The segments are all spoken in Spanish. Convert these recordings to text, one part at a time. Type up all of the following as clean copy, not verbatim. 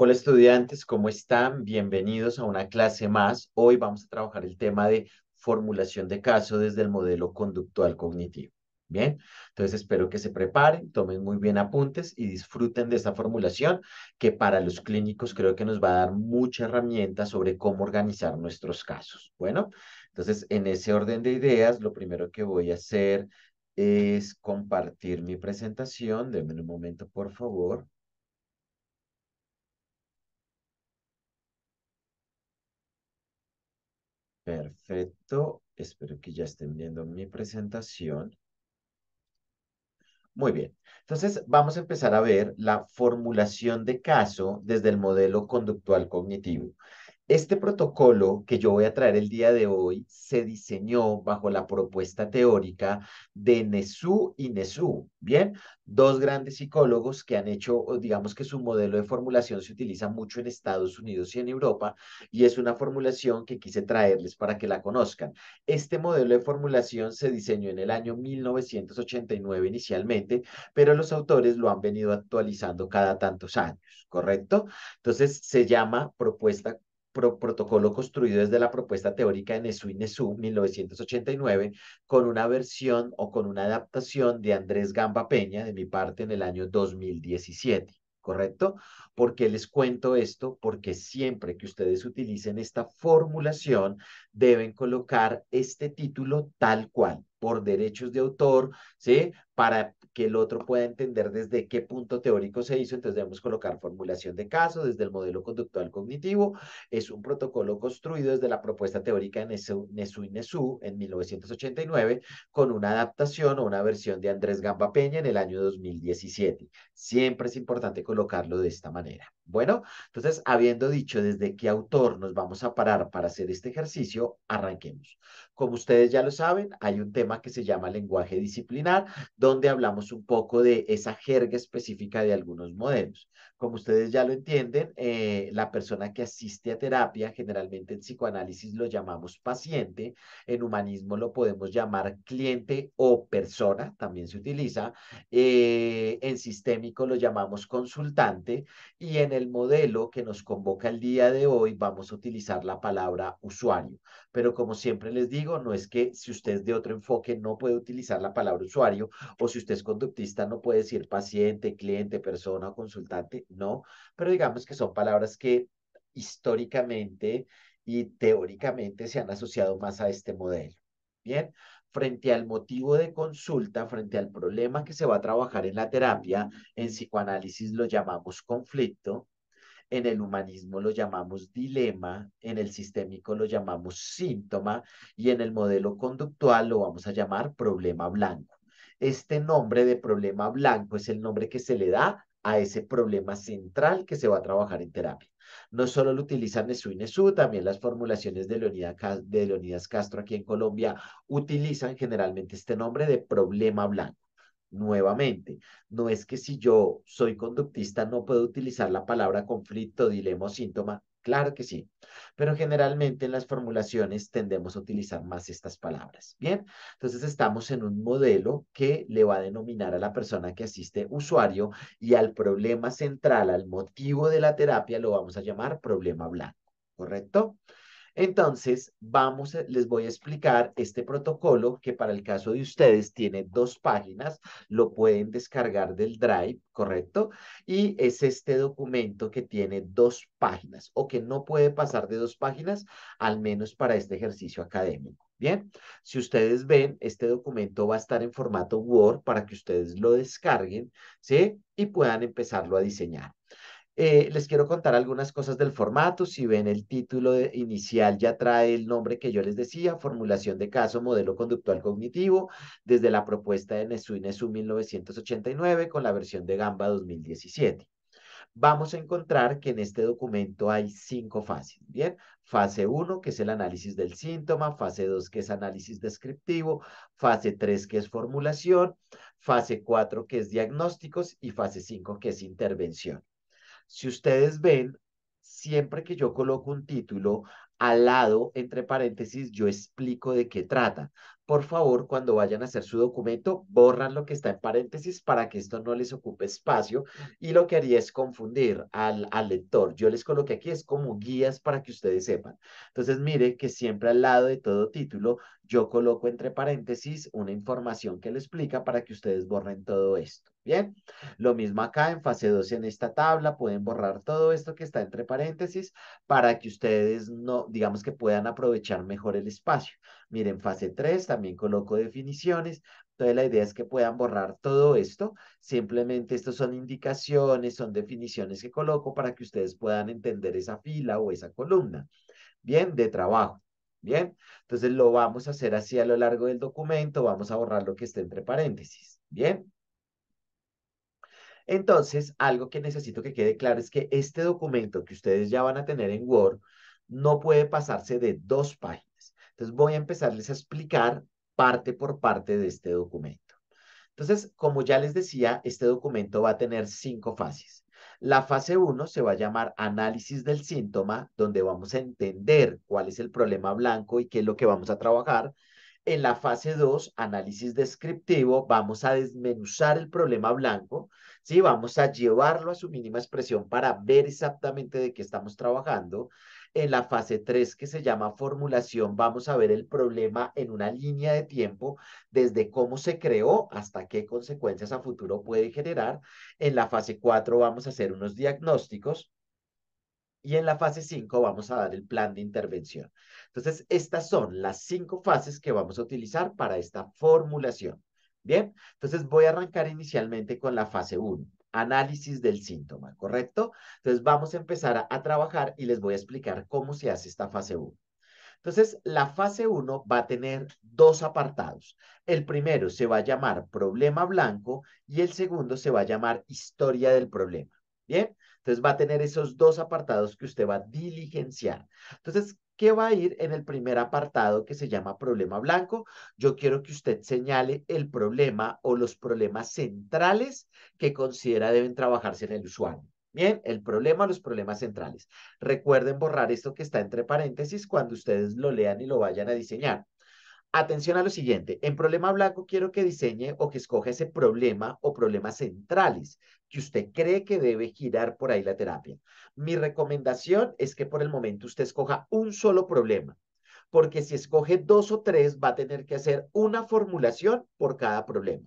Hola estudiantes, ¿cómo están? Bienvenidos a una clase más. Hoy vamos a trabajar el tema de formulación de caso desde el modelo conductual cognitivo. Bien, entonces espero que se preparen, tomen muy bien apuntes y disfruten de esta formulación que para los clínicos creo que nos va a dar mucha herramienta sobre cómo organizar nuestros casos. Bueno, entonces en ese orden de ideas, lo primero que voy a hacer es compartir mi presentación. Denme un momento, por favor. Perfecto. Espero que ya estén viendo mi presentación. Muy bien. Entonces, vamos a empezar a ver la formulación de caso desde el modelo conductual cognitivo. Este protocolo que yo voy a traer el día de hoy se diseñó bajo la propuesta teórica de Nesu y Nesu. Bien, dos grandes psicólogos que han hecho, o digamos que su modelo de formulación se utiliza mucho en Estados Unidos y en Europa, y es una formulación que quise traerles para que la conozcan. Este modelo de formulación se diseñó en el año 1989 inicialmente, pero los autores lo han venido actualizando cada tantos años, ¿correcto? Entonces se llama protocolo construido desde la propuesta teórica de Nesu y Nesu, 1989, con una versión o con una adaptación de Andrés Gamba Peña, de mi parte, en el año 2017. ¿Correcto? ¿Por qué les cuento esto? Porque siempre que ustedes utilicen esta formulación, deben colocar este título tal cual, por derechos de autor, ¿sí? Para que el otro pueda entender desde qué punto teórico se hizo. Entonces debemos colocar formulación de caso desde el modelo conductual cognitivo. Es un protocolo construido desde la propuesta teórica de Nesu y Nesu en 1989 con una adaptación o una versión de Andrés Gamba Peña en el año 2017. Siempre es importante colocarlo de esta manera. Bueno, entonces, habiendo dicho desde qué autor nos vamos a parar para hacer este ejercicio, arranquemos. Como ustedes ya lo saben, hay un tema que se llama lenguaje disciplinar, donde hablamos un poco de esa jerga específica de algunos modelos. Como ustedes ya lo entienden, la persona que asiste a terapia, generalmente en psicoanálisis lo llamamos paciente, en humanismo lo podemos llamar cliente o persona, también se utiliza, en sistémico lo llamamos consultante y en el modelo que nos convoca el día de hoy vamos a utilizar la palabra usuario. Pero como siempre les digo, no es que si usted es de otro enfoque no puede utilizar la palabra usuario o si usted es conductista no puede decir paciente, cliente, persona o consultante, no, pero digamos que son palabras que históricamente y teóricamente se han asociado más a este modelo. Bien, frente al motivo de consulta, frente al problema que se va a trabajar en la terapia, en psicoanálisis lo llamamos conflicto, en el humanismo lo llamamos dilema, en el sistémico lo llamamos síntoma y en el modelo conductual lo vamos a llamar problema blanco. Este nombre de problema blanco es el nombre que se le da a ese problema central que se va a trabajar en terapia. No solo lo utilizan Nesu y Nesu, también las formulaciones de Leonidas Castro aquí en Colombia utilizan generalmente este nombre de problema blanco. Nuevamente, no es que si yo soy conductista no puedo utilizar la palabra conflicto, dilema o síntoma. Claro que sí, pero generalmente en las formulaciones tendemos a utilizar más estas palabras. Bien, entonces estamos en un modelo que le va a denominar a la persona que asiste usuario y al problema central, al motivo de la terapia, lo vamos a llamar problema blanco, ¿correcto? Entonces, les voy a explicar este protocolo que para el caso de ustedes tiene dos páginas, lo pueden descargar del Drive, ¿correcto? Y es este documento que tiene dos páginas o que no puede pasar de dos páginas, al menos para este ejercicio académico. Bien, si ustedes ven, este documento va a estar en formato Word para que ustedes lo descarguen, ¿sí? Y puedan empezarlo a diseñar. Les quiero contar algunas cosas del formato. Si ven el título inicial ya trae el nombre que yo les decía, formulación de caso, modelo conductual cognitivo, desde la propuesta de Nesu y Nesu 1989 con la versión de Gamba 2017. Vamos a encontrar que en este documento hay cinco fases, ¿bien? Fase uno que es el análisis del síntoma, fase 2 que es análisis descriptivo, fase 3 que es formulación, fase 4 que es diagnósticos y fase 5 que es intervención. Si ustedes ven, siempre que yo coloco un título, al lado, entre paréntesis, yo explico de qué trata, por favor, cuando vayan a hacer su documento, borran lo que está en paréntesis para que esto no les ocupe espacio y lo que haría es confundir al lector. Yo les coloqué aquí, es como guías para que ustedes sepan. Entonces, mire que siempre al lado de todo título, yo coloco entre paréntesis una información que le explica para que ustedes borren todo esto. Bien, lo mismo acá en fase 2 en esta tabla, pueden borrar todo esto que está entre paréntesis para que ustedes no, digamos que puedan aprovechar mejor el espacio. Miren, fase 3 también coloco definiciones. Entonces la idea es que puedan borrar todo esto. Simplemente estos son indicaciones, son definiciones que coloco para que ustedes puedan entender esa fila o esa columna. Bien, de trabajo. Bien, entonces lo vamos a hacer así a lo largo del documento. Vamos a borrar lo que esté entre paréntesis. Bien. Entonces, algo que necesito que quede claro es que este documento que ustedes ya van a tener en Word no puede pasarse de 2 páginas. Entonces, voy a empezarles a explicar parte por parte de este documento. Entonces, como ya les decía, este documento va a tener 5 fases. La fase 1 se va a llamar análisis del síntoma, donde vamos a entender cuál es el problema blanco y qué es lo que vamos a trabajar. En la fase 2, análisis descriptivo, vamos a desmenuzar el problema blanco, ¿sí? Vamos a llevarlo a su mínima expresión para ver exactamente de qué estamos trabajando. En la fase 3, que se llama formulación, vamos a ver el problema en una línea de tiempo, desde cómo se creó hasta qué consecuencias a futuro puede generar. En la fase 4 vamos a hacer unos diagnósticos y en la fase 5 vamos a dar el plan de intervención. Entonces, estas son las 5 fases que vamos a utilizar para esta formulación. Bien, entonces voy a arrancar inicialmente con la fase 1, análisis del síntoma, ¿correcto? Entonces vamos a empezar a trabajar y les voy a explicar cómo se hace esta fase 1. Entonces, la fase 1 va a tener 2 apartados. El primero se va a llamar problema blanco y el segundo se va a llamar historia del problema. Bien, entonces va a tener esos 2 apartados que usted va a diligenciar. Entonces, ¿qué va a ir en el primer apartado que se llama problema blanco? Yo quiero que usted señale el problema o los problemas centrales que considera deben trabajarse en el usuario. Bien, el problema, los problemas centrales. Recuerden borrar esto que está entre paréntesis cuando ustedes lo lean y lo vayan a diseñar. Atención a lo siguiente. En problema blanco quiero que diseñe o que escoja ese problema o problemas centrales que usted cree que debe girar por ahí la terapia. Mi recomendación es que por el momento usted escoja un solo problema, porque si escoge 2 o 3 va a tener que hacer una formulación por cada problema.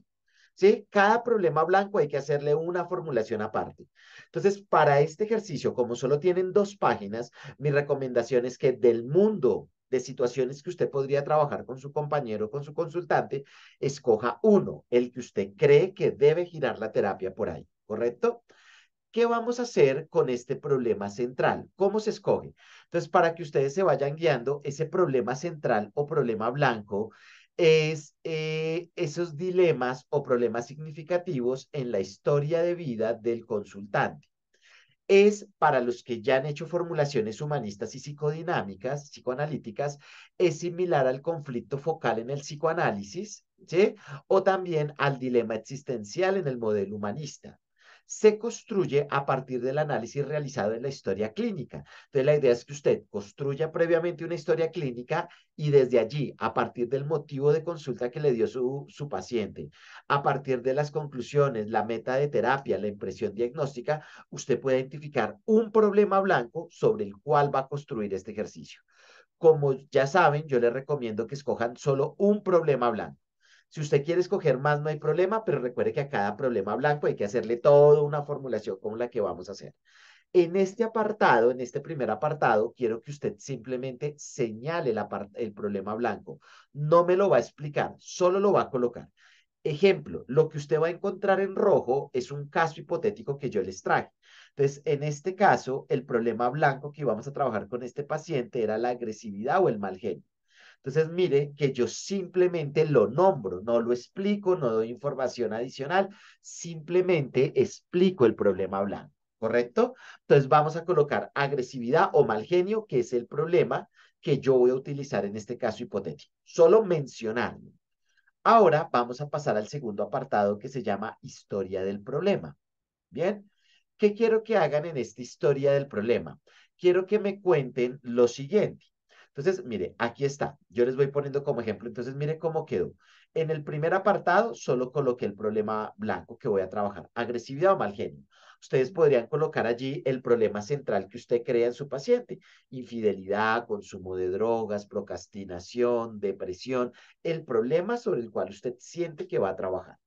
¿Sí? Cada problema blanco hay que hacerle una formulación aparte. Entonces, para este ejercicio, como solo tienen 2 páginas, mi recomendación es que del mundo de situaciones que usted podría trabajar con su compañero, con su consultante, escoja uno, el que usted cree que debe girar la terapia por ahí, ¿correcto? ¿Qué vamos a hacer con este problema central? ¿Cómo se escoge? Entonces, para que ustedes se vayan guiando, ese problema central o problema blanco es esos dilemas o problemas significativos en la historia de vida del consultante. Es para los que ya han hecho formulaciones humanistas y psicodinámicas, psicoanalíticas, es similar al conflicto focal en el psicoanálisis, ¿sí? O también al dilema existencial en el modelo humanista. Se construye a partir del análisis realizado en la historia clínica. Entonces, la idea es que usted construya previamente una historia clínica y desde allí, a partir del motivo de consulta que le dio su paciente, a partir de las conclusiones, la meta de terapia, la impresión diagnóstica, usted puede identificar un problema blanco sobre el cual va a construir este ejercicio. Como ya saben, yo les recomiendo que escojan solo un problema blanco. Si usted quiere escoger más, no hay problema, pero recuerde que a cada problema blanco hay que hacerle toda una formulación como la que vamos a hacer. En este apartado, en este primer apartado, quiero que usted simplemente señale el problema blanco. No me lo va a explicar, solo lo va a colocar. Ejemplo, lo que usted va a encontrar en rojo es un caso hipotético que yo les traje. Entonces, en este caso, el problema blanco que íbamos a trabajar con este paciente era la agresividad o el mal genio. Entonces, mire que yo simplemente lo nombro, no lo explico, no doy información adicional, simplemente explico el problema blanco, ¿correcto? Entonces, vamos a colocar agresividad o mal genio, que es el problema que yo voy a utilizar en este caso hipotético. Solo mencionarlo. Ahora vamos a pasar al segundo apartado que se llama historia del problema. Bien, ¿qué quiero que hagan en esta historia del problema? Quiero que me cuenten lo siguiente. Entonces, mire, aquí está. Yo les voy poniendo como ejemplo. Entonces, mire cómo quedó. En el primer apartado solo coloqué el problema blanco que voy a trabajar, agresividad o mal genio. Ustedes podrían colocar allí el problema central que usted crea en su paciente: infidelidad, consumo de drogas, procrastinación, depresión, el problema sobre el cual usted siente que va a trabajar.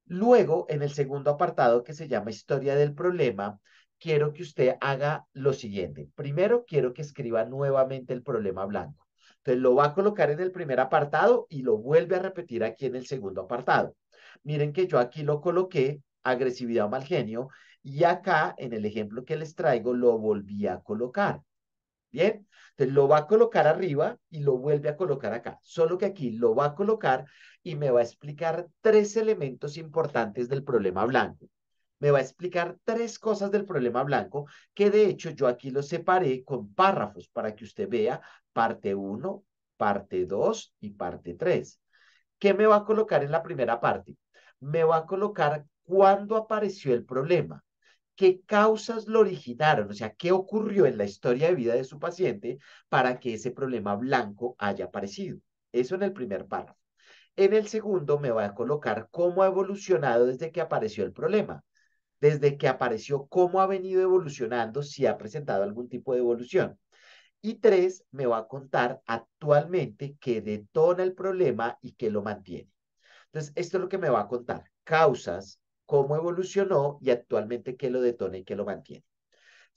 Luego, en el segundo apartado que se llama historia del problema, quiero que usted haga lo siguiente. Primero, quiero que escriba nuevamente el problema blanco. Entonces, lo va a colocar en el primer apartado y lo vuelve a repetir aquí en el segundo apartado. Miren que yo aquí lo coloqué, agresividad o mal genio, y acá en el ejemplo que les traigo lo volví a colocar. Bien, entonces lo va a colocar arriba y lo vuelve a colocar acá. Solo que aquí lo va a colocar y me va a explicar tres elementos importantes del problema blanco. Me va a explicar tres cosas del problema blanco que de hecho yo aquí los separé con párrafos para que usted vea parte uno, parte 2 y parte 3. ¿Qué me va a colocar en la primera parte? Me va a colocar cuándo apareció el problema, qué causas lo originaron, o sea, qué ocurrió en la historia de vida de su paciente para que ese problema blanco haya aparecido. Eso en el primer párrafo. En el segundo me va a colocar cómo ha evolucionado desde que apareció el problema. Desde que apareció, cómo ha venido evolucionando, si ha presentado algún tipo de evolución. Y tres, me va a contar actualmente qué detona el problema y qué lo mantiene. Entonces, esto es lo que me va a contar: causas, cómo evolucionó y actualmente qué lo detona y qué lo mantiene.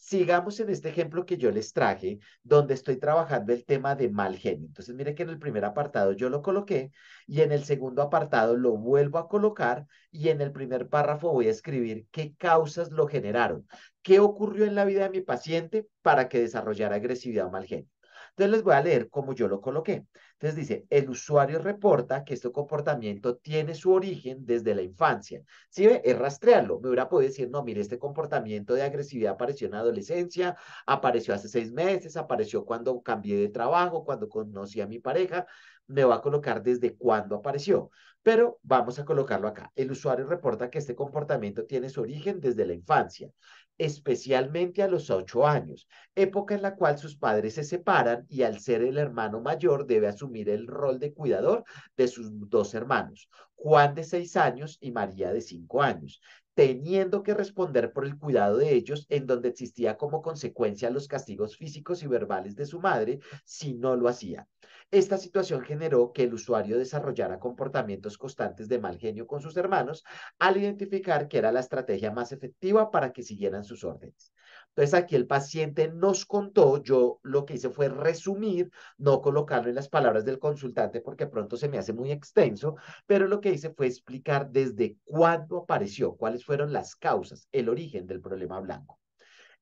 Sigamos en este ejemplo que yo les traje, donde estoy trabajando el tema de mal genio. Entonces, mire que en el primer apartado yo lo coloqué y en el segundo apartado lo vuelvo a colocar y en el primer párrafo voy a escribir qué causas lo generaron, qué ocurrió en la vida de mi paciente para que desarrollara agresividad o mal genio. Entonces les voy a leer cómo yo lo coloqué. Entonces dice: el usuario reporta que este comportamiento tiene su origen desde la infancia. ¿Sí ve? Es rastrearlo. Me hubiera podido decir, no, mire, este comportamiento de agresividad apareció en la adolescencia, apareció hace 6 meses, apareció cuando cambié de trabajo, cuando conocí a mi pareja. Me va a colocar desde cuándo apareció. Pero vamos a colocarlo acá. El usuario reporta que este comportamiento tiene su origen desde la infancia, especialmente a los 8 años, época en la cual sus padres se separan y al ser el hermano mayor debe asumir el rol de cuidador de sus dos hermanos, Juan de 6 años y María de 5 años, teniendo que responder por el cuidado de ellos, en donde existía como consecuencia los castigos físicos y verbales de su madre si no lo hacía. Esta situación generó que el usuario desarrollara comportamientos constantes de mal genio con sus hermanos al identificar que era la estrategia más efectiva para que siguieran sus órdenes. Entonces aquí el paciente nos contó, yo lo que hice fue resumir, no colocarlo en las palabras del consultante porque pronto se me hace muy extenso, pero lo que hice fue explicar desde cuándo apareció, cuáles fueron las causas, el origen del problema blanco.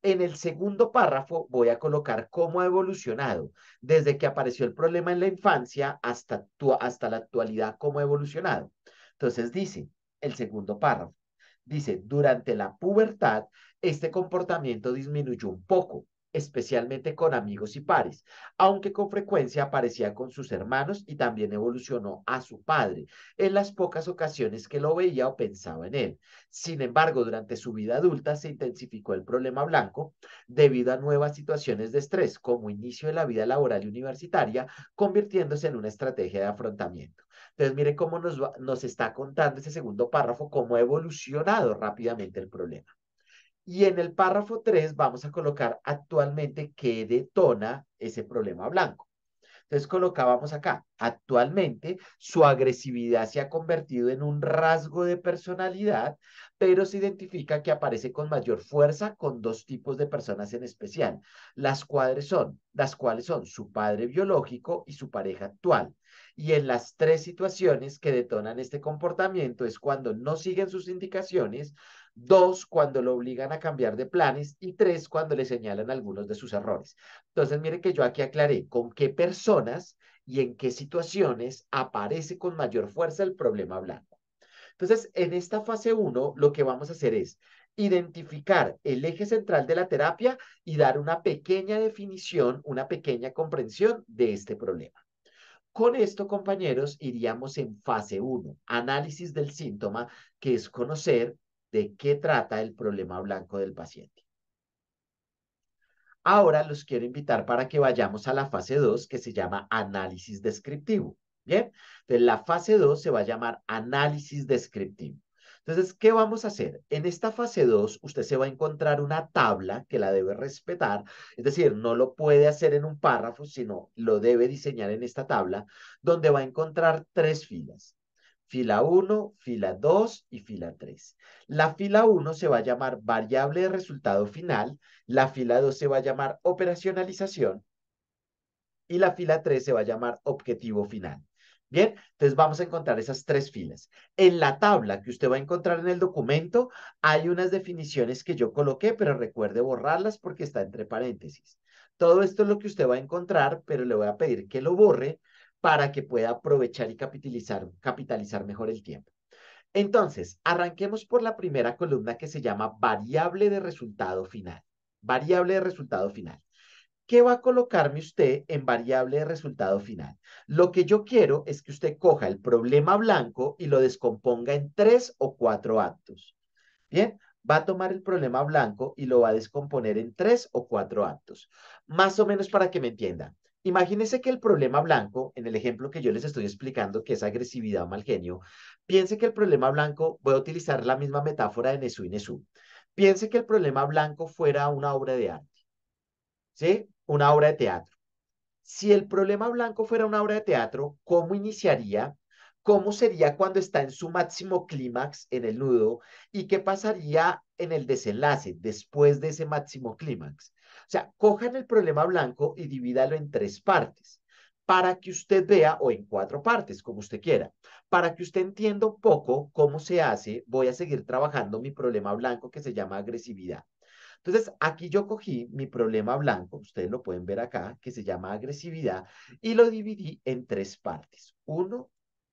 En el segundo párrafo voy a colocar cómo ha evolucionado desde que apareció el problema en la infancia hasta la actualidad, cómo ha evolucionado. Entonces dice el segundo párrafo, dice: durante la pubertad, este comportamiento disminuyó un poco, especialmente con amigos y pares, aunque con frecuencia aparecía con sus hermanos y también evolucionó a su padre en las pocas ocasiones que lo veía o pensaba en él. Sin embargo, durante su vida adulta se intensificó el problema blanco debido a nuevas situaciones de estrés, como inicio de la vida laboral y universitaria, convirtiéndose en una estrategia de afrontamiento. Entonces, mire cómo nos está contando ese segundo párrafo, cómo ha evolucionado rápidamente el problema. Y en el párrafo 3 vamos a colocar actualmente qué detona ese problema blanco. Entonces colocábamos acá: actualmente su agresividad se ha convertido en un rasgo de personalidad, pero se identifica que aparece con mayor fuerza con dos tipos de personas en especial, las cuales son su padre biológico y su pareja actual. Y en las tres situaciones que detonan este comportamiento es cuando no siguen sus indicaciones, dos, cuando lo obligan a cambiar de planes y tres, cuando le señalan algunos de sus errores. Entonces, mire que yo aquí aclaré con qué personas y en qué situaciones aparece con mayor fuerza el problema blanco. Entonces, en esta fase uno, lo que vamos a hacer es identificar el eje central de la terapia y dar una pequeña definición, una pequeña comprensión de este problema. Con esto, compañeros, iríamos en fase uno: análisis del síntoma, que es conocer de qué trata el problema blanco del paciente. Ahora los quiero invitar para que vayamos a la fase 2 que se llama análisis descriptivo. Bien, entonces la fase 2 se va a llamar análisis descriptivo. Entonces, ¿qué vamos a hacer? En esta fase 2 usted se va a encontrar una tabla que la debe respetar, es decir, no lo puede hacer en un párrafo, sino lo debe diseñar en esta tabla, donde va a encontrar tres filas. Fila uno, fila 2 y fila 3. La fila uno se va a llamar variable de resultado final, la fila 2 se va a llamar operacionalización y la fila 3 se va a llamar objetivo final. Bien, entonces vamos a encontrar esas tres filas. En la tabla que usted va a encontrar en el documento hay unas definiciones que yo coloqué, pero recuerde borrarlas porque está entre paréntesis. Todo esto es lo que usted va a encontrar, pero le voy a pedir que lo borre para que pueda aprovechar y capitalizar mejor el tiempo. Entonces, arranquemos por la primera columna que se llama variable de resultado final. Variable de resultado final. ¿Qué va a colocarme usted en variable de resultado final? Lo que yo quiero es que usted coja el problema blanco y lo descomponga en 3 o 4 actos. Bien, va a tomar el problema blanco y lo va a descomponer en 3 o 4 actos. Más o menos para que me entienda. Imagínese que el problema blanco, en el ejemplo que yo les estoy explicando, que es agresividad o mal genio, piense que el problema blanco, voy a utilizar la misma metáfora de Nesu y Nesu. Piense que el problema blanco fuera una obra de arte, ¿sí? Una obra de teatro. Si el problema blanco fuera una obra de teatro, ¿cómo iniciaría? ¿Cómo sería cuando está en su máximo clímax en el nudo? ¿Y qué pasaría en el desenlace después de ese máximo clímax? O sea, cojan el problema blanco y divídalo en tres partes para que usted vea, o en cuatro partes, como usted quiera, para que usted entienda un poco cómo se hace. Voy a seguir trabajando mi problema blanco que se llama agresividad. Entonces, aquí yo cogí mi problema blanco, ustedes lo pueden ver acá, que se llama agresividad, y lo dividí en tres partes, uno,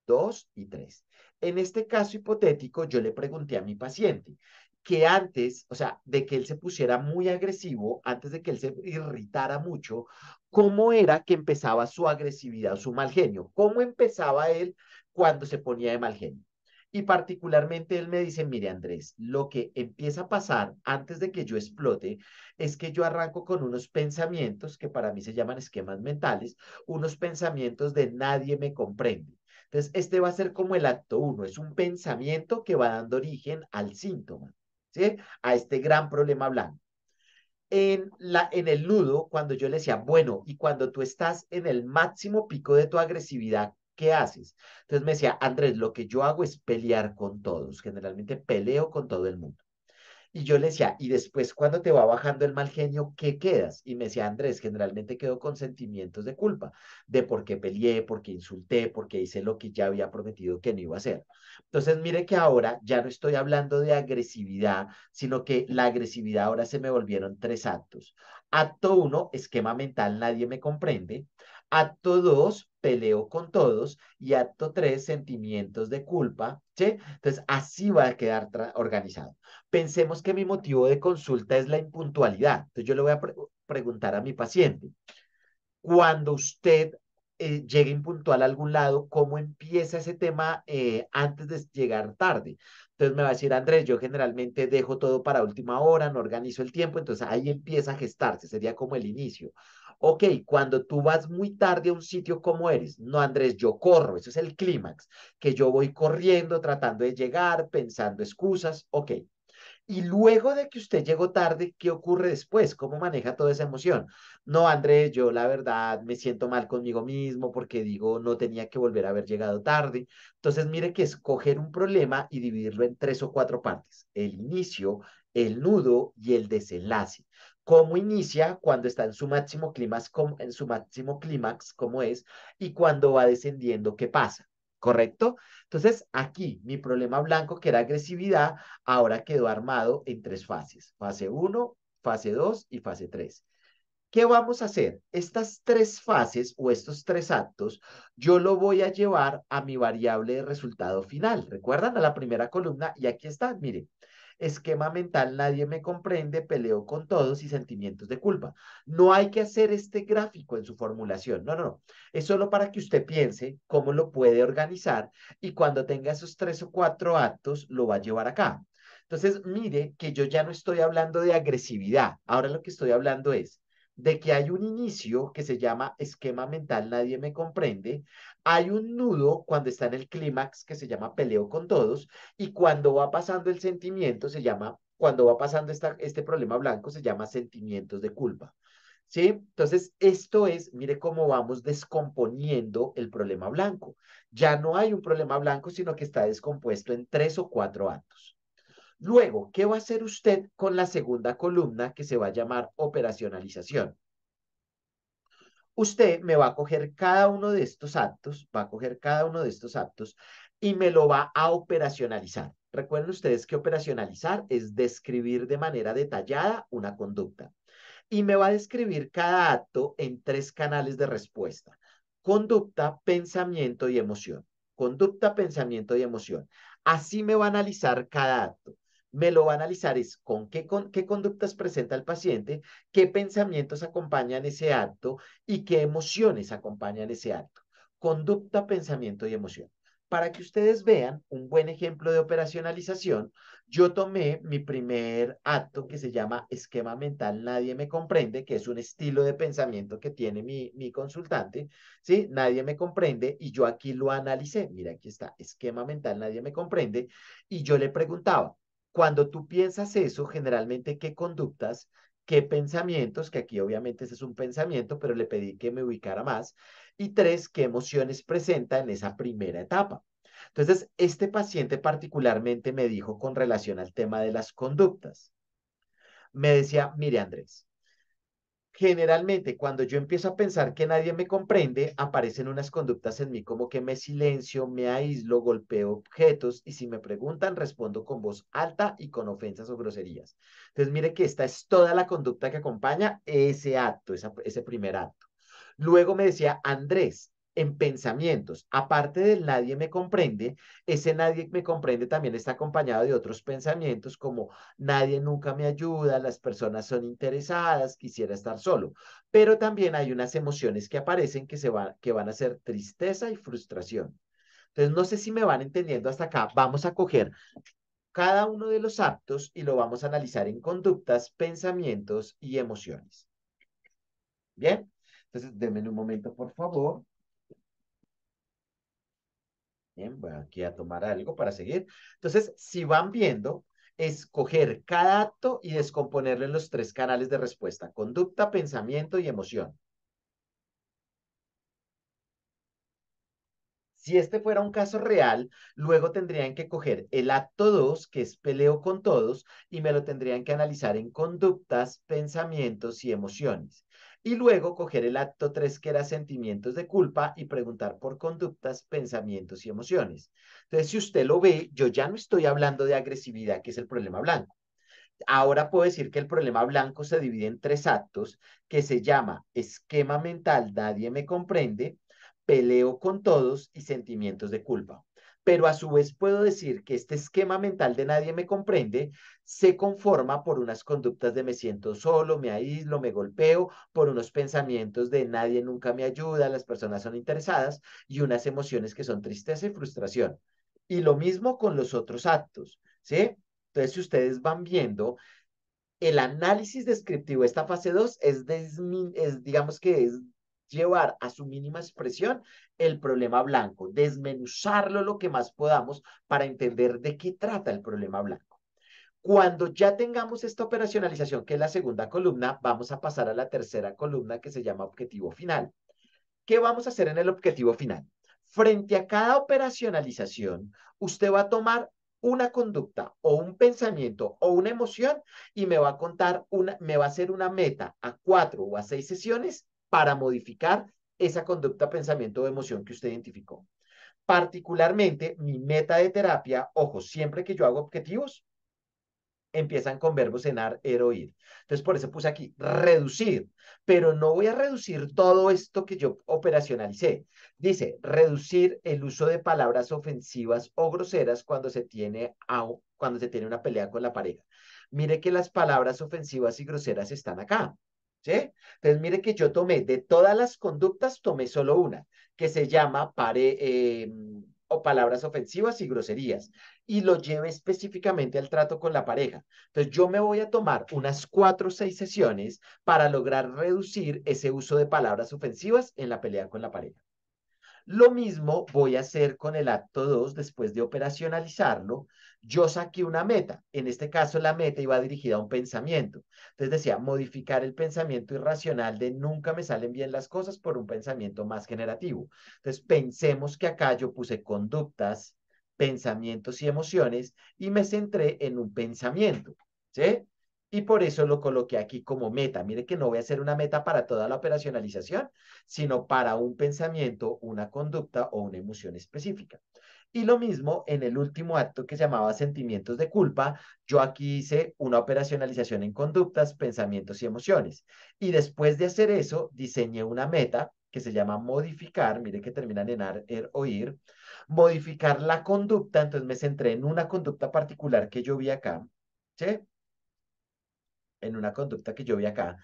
dos y tres. En este caso hipotético, yo le pregunté a mi paciente que antes, o sea, de que él se pusiera muy agresivo, antes de que él se irritara mucho, ¿cómo era que empezaba su agresividad o su mal genio? ¿Cómo empezaba él cuando se ponía de mal genio? Y particularmente él me dice, mire Andrés, lo que empieza a pasar antes de que yo explote es que yo arranco con unos pensamientos que para mí se llaman esquemas mentales, unos pensamientos de nadie me comprende. Entonces, este va a ser como el acto uno, es un pensamiento que va dando origen al síntoma, ¿sí? A este gran problema blanco. En el nudo, cuando yo le decía, bueno, y cuando tú estás en el máximo pico de tu agresividad, ¿qué haces? Entonces me decía, Andrés, lo que yo hago es pelear con todos. Generalmente peleo con todo el mundo. Y yo le decía, y después cuando te va bajando el mal genio, ¿qué quedas? Y me decía, Andrés, generalmente quedo con sentimientos de culpa, de por qué peleé, por qué insulté, porque hice lo que ya había prometido que no iba a hacer. Entonces, mire que ahora ya no estoy hablando de agresividad, sino que la agresividad ahora se me volvieron tres actos. Acto uno, esquema mental, nadie me comprende. Acto dos, peleo con todos. Y acto tres, sentimientos de culpa, ¿sí? Entonces, así va a quedar organizado. Pensemos que mi motivo de consulta es la impuntualidad. Entonces yo le voy a preguntar a mi paciente, cuando usted llegue impuntual a algún lado, ¿cómo empieza ese tema antes de llegar tarde? Entonces me va a decir, Andrés, yo generalmente dejo todo para última hora, no organizo el tiempo, entonces ahí empieza a gestarse, sería como el inicio. Ok, cuando tú vas muy tarde a un sitio, ¿cómo eres? No, Andrés, yo corro, eso es el clímax, que yo voy corriendo, tratando de llegar, pensando excusas, ok. Y luego de que usted llegó tarde, ¿qué ocurre después? ¿Cómo maneja toda esa emoción? No, Andrés, yo la verdad me siento mal conmigo mismo porque digo, no tenía que volver a haber llegado tarde. Entonces, mire que es coger un problema y dividirlo en 3 o 4 partes. El inicio, el nudo y el desenlace. ¿Cómo inicia cuando está en su máximo clímax, en su máximo clímax, cómo es, y cuando va descendiendo, qué pasa? ¿Correcto? Entonces, aquí mi problema blanco, que era agresividad, ahora quedó armado en tres fases. Fase uno, fase 2 y fase 3. ¿Qué vamos a hacer? Estas tres fases o estos tres actos, yo lo voy a llevar a mi variable de resultado final. ¿Recuerdan? A la primera columna y aquí está, mire. Esquema mental, nadie me comprende, peleo con todos y sentimientos de culpa. No hay que hacer este gráfico en su formulación, no, no, no. Es solo para que usted piense cómo lo puede organizar y cuando tenga esos 3 o 4 actos, lo va a llevar acá. Entonces, mire que yo ya no estoy hablando de agresividad, ahora lo que estoy hablando es de que hay un inicio que se llama esquema mental, nadie me comprende, hay un nudo cuando está en el clímax que se llama peleo con todos, y cuando va pasando el sentimiento se llama, cuando va pasando este problema blanco se llama sentimientos de culpa. ¿Sí? Entonces, esto es, mire cómo vamos descomponiendo el problema blanco. Ya no hay un problema blanco, sino que está descompuesto en 3 o 4 actos. Luego, ¿qué va a hacer usted con la segunda columna que se va a llamar operacionalización? Usted me va a coger cada uno de estos actos, va a coger cada uno de estos actos y me lo va a operacionalizar. Recuerden ustedes que operacionalizar es describir de manera detallada una conducta y me va a describir cada acto en 3 canales de respuesta: conducta, pensamiento y emoción. Conducta, pensamiento y emoción. Así me va a analizar cada acto. Me lo va a analizar es con qué conductas presenta el paciente, qué pensamientos acompañan ese acto y qué emociones acompañan ese acto. Conducta, pensamiento y emoción. Para que ustedes vean un buen ejemplo de operacionalización, yo tomé mi primer acto que se llama esquema mental, nadie me comprende, que es un estilo de pensamiento que tiene mi consultante, ¿sí? Nadie me comprende y yo aquí lo analicé. Mira, aquí está, esquema mental, nadie me comprende. Y yo le preguntaba, cuando tú piensas eso, generalmente, ¿qué conductas, qué pensamientos, que aquí obviamente ese es un pensamiento, pero le pedí que me ubicara más, y 3, qué emociones presenta en esa primera etapa? Entonces, este paciente particularmente me dijo con relación al tema de las conductas. Me decía, mire Andrés, generalmente cuando yo empiezo a pensar que nadie me comprende, aparecen unas conductas en mí como que me silencio, me aíslo, golpeo objetos y si me preguntan respondo con voz alta y con ofensas o groserías. Entonces, mire que esta es toda la conducta que acompaña ese acto, ese primer acto. Luego me decía, Andrés, en pensamientos, aparte del nadie me comprende, ese nadie me comprende también está acompañado de otros pensamientos como nadie nunca me ayuda, las personas son interesadas, quisiera estar solo. Pero también hay unas emociones que aparecen que van a ser tristeza y frustración. Entonces, no sé si me van entendiendo hasta acá. Vamos a coger cada uno de los actos y lo vamos a analizar en conductas, pensamientos y emociones. Bien, entonces denme un momento, por favor. Bien, voy aquí a tomar algo para seguir. Entonces, si van viendo, escoger cada acto y descomponerlo en los 3 canales de respuesta: conducta, pensamiento y emoción. Si este fuera un caso real, luego tendrían que coger el acto 2, que es peleo con todos, y me lo tendrían que analizar en conductas, pensamientos y emociones. Y luego coger el acto 3, que era sentimientos de culpa, y preguntar por conductas, pensamientos y emociones. Entonces, si usted lo ve, yo ya no estoy hablando de agresividad, que es el problema blanco. Ahora puedo decir que el problema blanco se divide en 3 actos que se llama esquema mental, nadie me comprende, peleo con todos y sentimientos de culpa. Pero a su vez puedo decir que este esquema mental de nadie me comprende se conforma por unas conductas de me siento solo, me aíslo, me golpeo, por unos pensamientos de nadie nunca me ayuda, las personas son interesadas y unas emociones que son tristeza y frustración. Y lo mismo con los otros actos, ¿sí? Entonces, si ustedes van viendo, el análisis descriptivo de esta fase 2 digamos que es llevar a su mínima expresión el problema blanco, desmenuzarlo lo que más podamos para entender de qué trata el problema blanco. Cuando ya tengamos esta operacionalización, que es la segunda columna, vamos a pasar a la tercera columna que se llama objetivo final. ¿Qué vamos a hacer en el objetivo final? Frente a cada operacionalización, usted va a tomar una conducta o un pensamiento o una emoción y me va a contar me va a hacer una meta a 4 o a 6 sesiones para modificar esa conducta, pensamiento o emoción que usted identificó. Particularmente, mi meta de terapia, ojo, siempre que yo hago objetivos, empiezan con verbos en ar, er, oír. Entonces, por eso puse aquí reducir, pero no voy a reducir todo esto que yo operacionalicé. Dice reducir el uso de palabras ofensivas o groseras cuando se tiene una pelea con la pareja. Mire que las palabras ofensivas y groseras están acá. ¿Sí? Entonces, mire que yo tomé de todas las conductas, tomé solo una, que se llama o palabras ofensivas y groserías y lo lleve específicamente al trato con la pareja. Entonces yo me voy a tomar unas 4 o 6 sesiones para lograr reducir ese uso de palabras ofensivas en la pelea con la pareja. Lo mismo voy a hacer con el acto 2 después de operacionalizarlo. Yo saqué una meta. En este caso, la meta iba dirigida a un pensamiento. Entonces decía, modificar el pensamiento irracional de nunca me salen bien las cosas por un pensamiento más generativo. Entonces pensemos que acá yo puse conductas, pensamientos y emociones y me centré en un pensamiento. ¿Sí? Y por eso lo coloqué aquí como meta. Mire que no voy a hacer una meta para toda la operacionalización, sino para un pensamiento, una conducta o una emoción específica. Y lo mismo en el último acto que se llamaba sentimientos de culpa, yo aquí hice una operacionalización en conductas, pensamientos y emociones. Y después de hacer eso, diseñé una meta que se llama modificar, mire que terminan en ar, er o ir, modificar la conducta, entonces me centré en una conducta particular que yo vi acá, ¿sí? En una conducta que yo vi acá.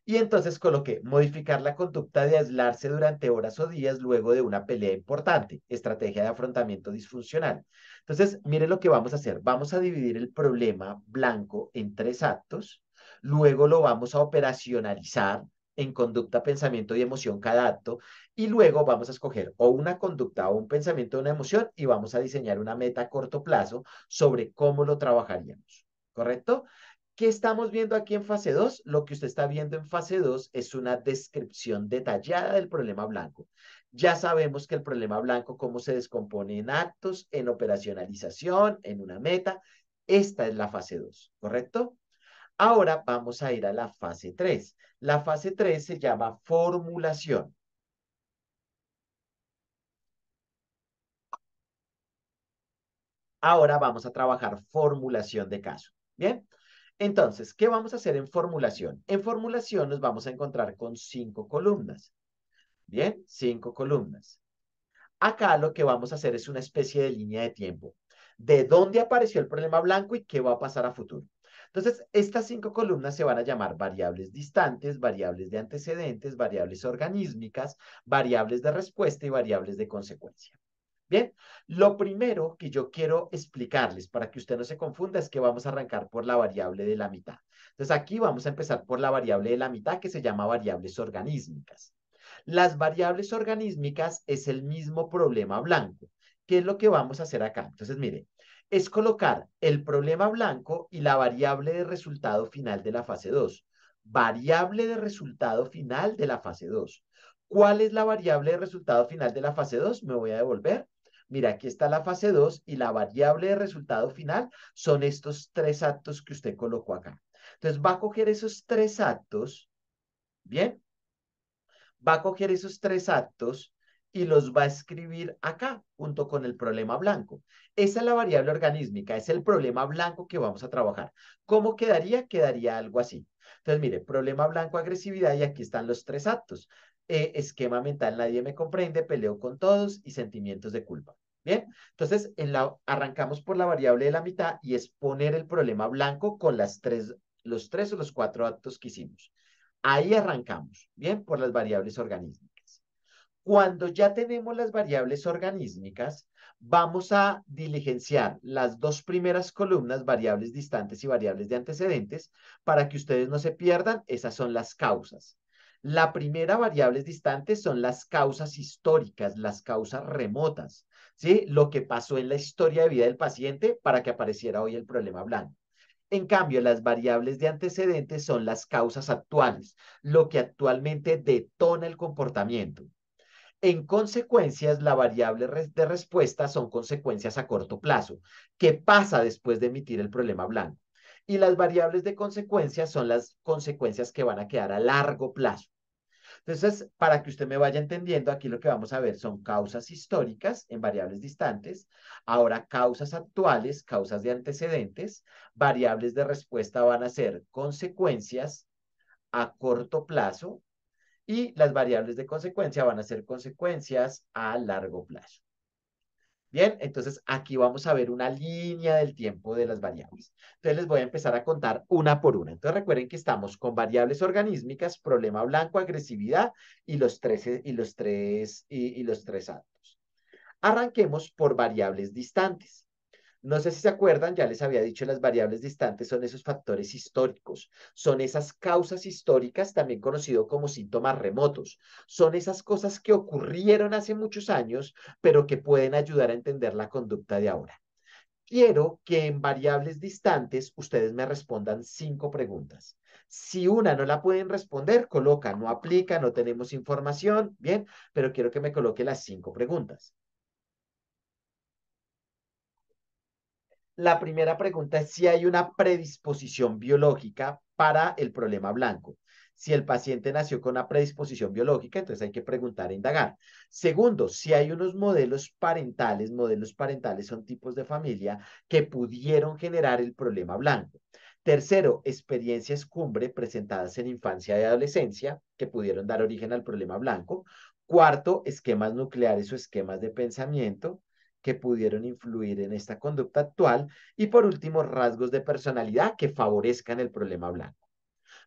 Y entonces coloqué modificar la conducta de aislarse durante horas o días luego de una pelea importante, estrategia de afrontamiento disfuncional. Entonces, mire lo que vamos a hacer. Vamos a dividir el problema blanco en 3 actos, luego lo vamos a operacionalizar en conducta, pensamiento y emoción cada acto, y luego vamos a escoger o una conducta o un pensamiento o una emoción y vamos a diseñar una meta a corto plazo sobre cómo lo trabajaríamos. ¿Correcto? ¿Qué estamos viendo aquí en fase 2? Lo que usted está viendo en fase 2 es una descripción detallada del problema blanco. Ya sabemos que el problema blanco, cómo se descompone en actos, en operacionalización, en una meta. Esta es la fase 2, ¿correcto? Ahora vamos a ir a la fase 3. La fase 3 se llama formulación. Ahora vamos a trabajar formulación de caso. Bien, entonces, ¿qué vamos a hacer en formulación? En formulación nos vamos a encontrar con 5 columnas. Bien, 5 columnas. Acá lo que vamos a hacer es una especie de línea de tiempo. ¿De dónde apareció el problema blanco y qué va a pasar a futuro? Entonces, estas 5 columnas se van a llamar variables distantes, variables de antecedentes, variables organísmicas, variables de respuesta y variables de consecuencia. Bien, lo primero que yo quiero explicarles para que usted no se confunda es que vamos a arrancar por la variable de la mitad. Entonces, aquí vamos a empezar por la variable de la mitad que se llama variables organísmicas. Las variables organísmicas es el mismo problema blanco. ¿Qué es lo que vamos a hacer acá? Entonces, mire, es colocar el problema blanco y la variable de resultado final de la fase 2. Variable de resultado final de la fase 2. ¿Cuál es la variable de resultado final de la fase 2? Me voy a devolver. Mira, aquí está la fase 2 y la variable de resultado final son estos 3 actos que usted colocó acá. Entonces va a coger esos 3 actos, ¿bien? Va a coger esos 3 actos y los va a escribir acá, junto con el problema blanco. Esa es la variable organísmica, es el problema blanco que vamos a trabajar. ¿Cómo quedaría? Quedaría algo así. Entonces, mire, problema blanco, agresividad, y aquí están los 3 actos. Esquema mental, nadie me comprende, peleo con todos y sentimientos de culpa. Bien, entonces arrancamos por la variable de la mitad y es poner el problema blanco con los 3 o los 4 actos que hicimos. Ahí arrancamos, ¿bien? Por las variables organísmicas. Cuando ya tenemos las variables organísmicas, vamos a diligenciar las 2 primeras columnas, variables distantes y variables de antecedentes, para que ustedes no se pierdan, esas son las causas. La primera, variables distantes, son las causas históricas, las causas remotas, ¿sí? Lo que pasó en la historia de vida del paciente para que apareciera hoy el problema blanco. En cambio, las variables de antecedentes son las causas actuales, lo que actualmente detona el comportamiento. En consecuencias, la variable de respuesta son consecuencias a corto plazo. ¿Qué pasa después de emitir el problema blanco? Y las variables de consecuencias son las consecuencias que van a quedar a largo plazo. Entonces, para que usted me vaya entendiendo, aquí lo que vamos a ver son causas históricas en variables distantes, ahora causas actuales, causas de antecedentes, variables de respuesta van a ser consecuencias a corto plazo y las variables de consecuencia van a ser consecuencias a largo plazo. Bien, entonces aquí vamos a ver una línea del tiempo de las variables. Entonces les voy a empezar a contar una por una. Entonces recuerden que estamos con variables organísmicas, problema blanco, agresividad y los tres actos. Arranquemos por variables distantes. No sé si se acuerdan, ya les había dicho, las variables distantes son esos factores históricos, son esas causas históricas, también conocido como síntomas remotos, son esas cosas que ocurrieron hace muchos años, pero que pueden ayudar a entender la conducta de ahora. Quiero que en variables distantes ustedes me respondan 5 preguntas. Si una no la pueden responder, coloca, no aplica, no tenemos información, bien, pero quiero que me coloque las 5 preguntas. La primera pregunta es si hay una predisposición biológica para el problema blanco. Si el paciente nació con una predisposición biológica, entonces hay que preguntar e indagar. Segundo, si hay unos modelos parentales son tipos de familia que pudieron generar el problema blanco. Tercero, experiencias cumbre presentadas en infancia y adolescencia que pudieron dar origen al problema blanco. Cuarto, esquemas nucleares o esquemas de pensamiento que pudieron influir en esta conducta actual y por último, rasgos de personalidad que favorezcan el problema blanco.